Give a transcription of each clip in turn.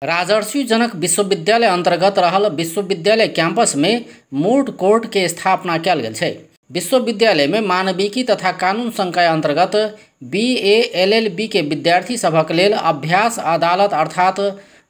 राजर्षि जनक विश्वविद्यालय अंतर्गत रहल विश्वविद्यालय कैंपस में मूट कोर्ट के स्थापना कयल गेल छै। विश्वविद्यालय में मानविकी तथा कानून संकाय अंतर्गत BA LLB के विद्यार्थी सभक लेल अभ्यास अदालत अर्थात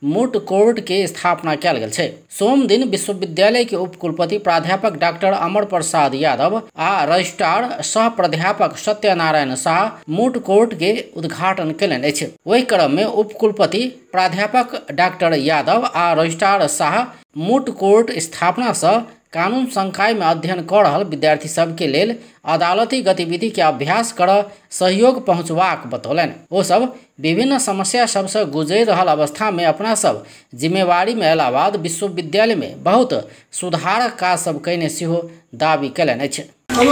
मूट कोर्ट के स्थापना कयल गेल छै। सोम दिन विश्वविद्यालय के उपकुलपति प्राध्यापक डॉक्टर अमर प्रसाद यादव आ रजिस्ट्रार सह प्राध्यापक सत्यनारायण शाह मूट कोर्ट के उद्घाटन कयलनि अछि। ओहि क्रम में उपकुलपति प्राध्यापक डॉक्टर यादव आ रजिस्ट्रार शाह मूट कोर्ट स्थापना से कानून संकाय में अध्ययन कर रहल विद्यार्थी सब के लेल अदालती गतिविधि के अभ्यास कर सहयोग पहुँचवाक बतौलनि। ओ सब विभिन्न समस्या सबसे गुजरि रहल अवस्था में अपना सब जिम्मेवारी में अयला बाद विश्वविद्यालय में बहुत सुधारक काज सब कयने सेहो दावी कयलनि अछि। अब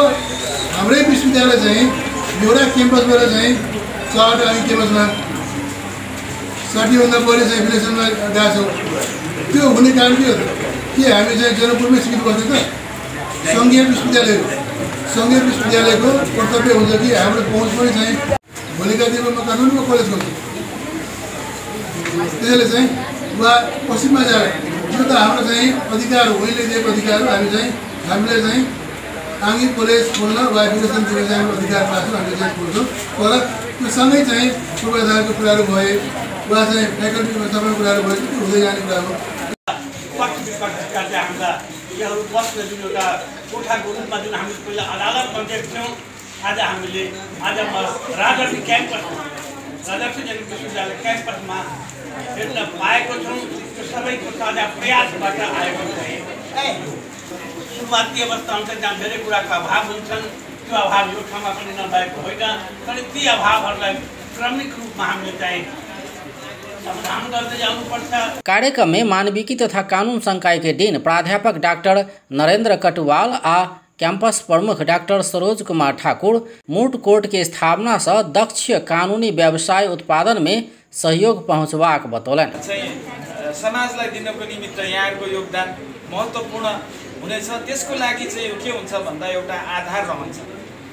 हाम्रै विश्वविद्यालय चाहिँ एउटा क्याम्पसबाट चाहिँ 4 अनि क्याम्पसमा 60 भन्दा बढी चाहिँ एफिलिएसनमा गएको छौँ। त्यो हुने कारण के हो कि हामी चाहिँ जनकपुरमै सिकित बस्ने त संघीय विश्वविद्यालयको कर्तव्य हुन्छ कि हाम्रो पहुँच पनि चाहिँ भोलिका दिनमा म कानुनको कलेज गर्छु। त्यसैले चाहिँ उहाँ पश्चिममा जाएर यो त हाम्रो चाहिँ अधिकार हो, उहिले दिएको अधिकार हो। हामीले चाहिँ आङ्गिक कलेज खोल्न वा एजुकेसन दिन चाहिँ अधिकार पाएको हामीले चाहिँ खोल्छौँ। तर त्यो सँगै चाहिँ पूर्वाधारको कुराहरू भए वा चाहिँ फ्याकल्टीमा सबै कुराहरू भए त्यो हुँदै जाने कुरा हो। बस्ने जुन एउटा कोठाको रूपमा जुन हामीले पहिला अदालत बनेका थियौँ, आज राजर्षि जनक विश्वविद्यालय क्याम्पसमा हेर्न पाएको छौँ। त्यो सबैको साझा प्रयासबाट आएको चाहिँ सुरुवाती अवस्था हुन्छ जहाँ धेरै कुराको अभाव हुन्छन्। त्यो अभाव यो ठाउँमा पनि नभएको होइन, तर ती अभावहरूलाई क्रमिक रूपमा हामीले चाहिँ कार्यक्रम में मानविकी तथा कानून संकाय के डीन प्राध्यापक डॉक्टर नरेंद्र कटुवाल आ कैंपस प्रमुख doctor Saroj Kumar Thakur moot court के स्थापना से दक्ष कानूनी व्यवसाय उत्पादन में सहयोग पहुँचवाक बतौलनि। समाजलाई दिनको निमित्त यहाँको योगदान महत्त्वपूर्ण हुनेछ। त्यसको लागि चाहिँ के हुन्छ भन्दा एउटा आधार रहन्छ।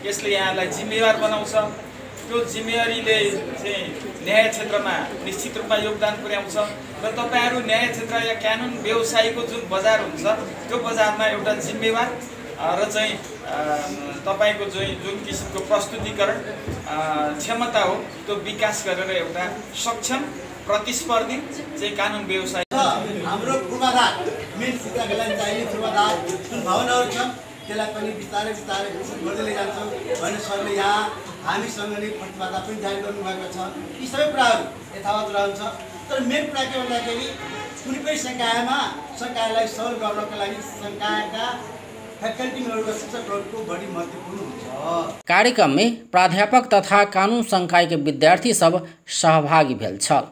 यसले यहाँलाई जिम्मेवार बनाउँछ। त्यो जिम्मेवारीले चाहिँ न्याय क्षेत्रमा निश्चित रूपमा योगदान पुर्याउँछ र तपाईहरु न्याय क्षेत्र या कानुन व्यवसायको जुन बजार हुन्छ त्यो बजारमा एउटा जिम्मेवार र चाहिँ तपाईको जुन किसिमको प्रस्तुतिकरण क्षमता हो त्यो विकास गरेर एउटा सक्षम प्रतिस्पर्धी चाहिँ कानुन व्यवसाय हाम्रो पूर्वाधार मेन शिक्षाको लागि चाहिने पूर्वाधार जुन भावनाहरू छन् त्यसलाई पनि बिस्तारै विकसित गर्दै लैजान्छौँ भन्ने सरले यहाँ हामीसँग नै प्रतिबद्धता पनि जारी गर्नुभएको छ। यी सबै कुराहरू यथावत रहन्छ। तर मेन कुरा के भन्दाखेरि कुनै पनि संकायलाई सहयोग गर्नको लागि संकायका फ्याकल्टी मेम्बरको शिक्षकहरूको बढी महत्त्वपूर्ण हुन्छ। कार्यक्रम में प्राध्यापक तथा कानून संकाय के विद्यार्थी सब सहभागी भेल छल।